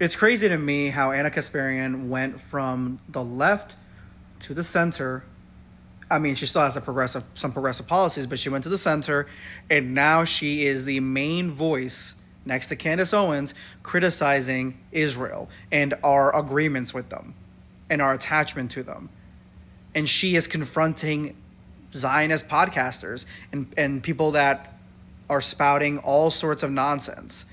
It's crazy to me how Anna Kasparian went from the left to the center. I mean, she still has some progressive policies, but she went to the center, and now she is the main voice next to Candace Owens criticizing Israel and our agreements with them and our attachment to them. And she is confronting Zionist podcasters and people that are spouting all sorts of nonsense,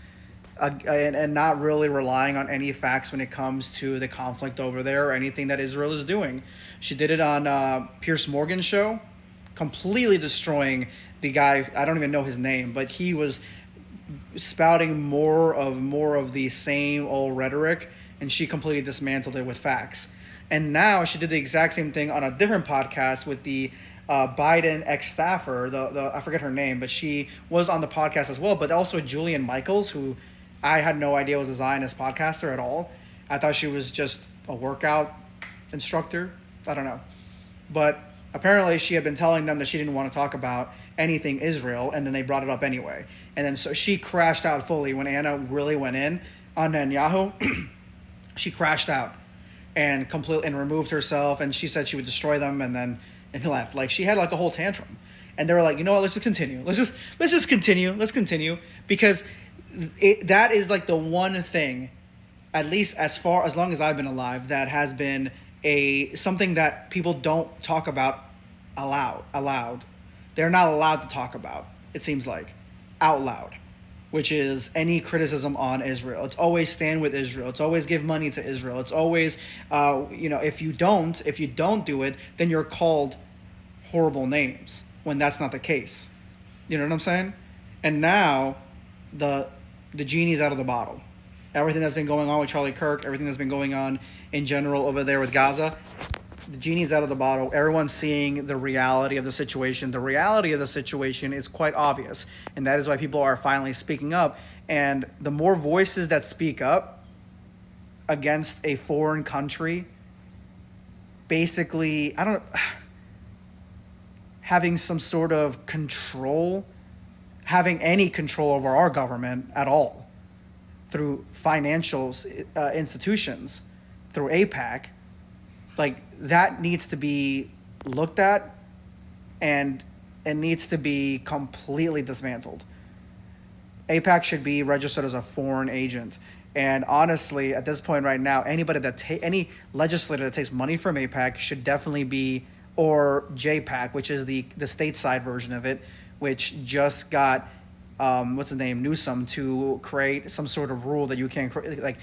and not really relying on any facts when it comes to the conflict over there or anything that Israel is doing. She did it on Pierce Morgan's show, completely destroying the guy. I don't even know his name, but he was spouting more of the same old rhetoric, and she completely dismantled it with facts. And now she did the exact same thing on a different podcast with the Biden ex staffer. The I forget her name, but she was on the podcast as well. But also Julian Michaels, who I had no idea was a Zionist podcaster at all. I thought she was just a workout instructor. I don't know. But apparently she had been telling them that she didn't want to talk about anything Israel, and then they brought it up anyway. And then so she crashed out fully when Anna really went in on Netanyahu. She crashed out and completely and removed herself, and she said she would destroy them, and left. Like, she had like a whole tantrum, and they were like, you know what, let's just continue. Let's just continue. Let's continue because that is like the one thing, at least as long as I've been alive, that has been a something that people don't talk about aloud. They're not allowed to talk about, it seems like, out loud, which is any criticism on Israel. It's always stand with Israel. It's always give money to Israel. It's always, if you don't do it, then you're called horrible names when that's not the case. You know what I'm saying? And now the the genie's out of the bottle. Everything that's been going on with Charlie Kirk, everything that's been going on in general over there with Gaza, the genie's out of the bottle. Everyone's seeing the reality of the situation. The reality of the situation is quite obvious, and that is why people are finally speaking up. And the more voices that speak up against a foreign country, basically, I don't having some sort of control, having any control over our government at all through financial institutions, through APAC, like that needs to be looked at, and it needs to be completely dismantled. APAC should be registered as a foreign agent. And honestly, at this point right now, any legislator that takes money from APAC should definitely be, or JPAC, which is the stateside version of it, which just got what's his name, Newsom, to create some sort of rule that you can't like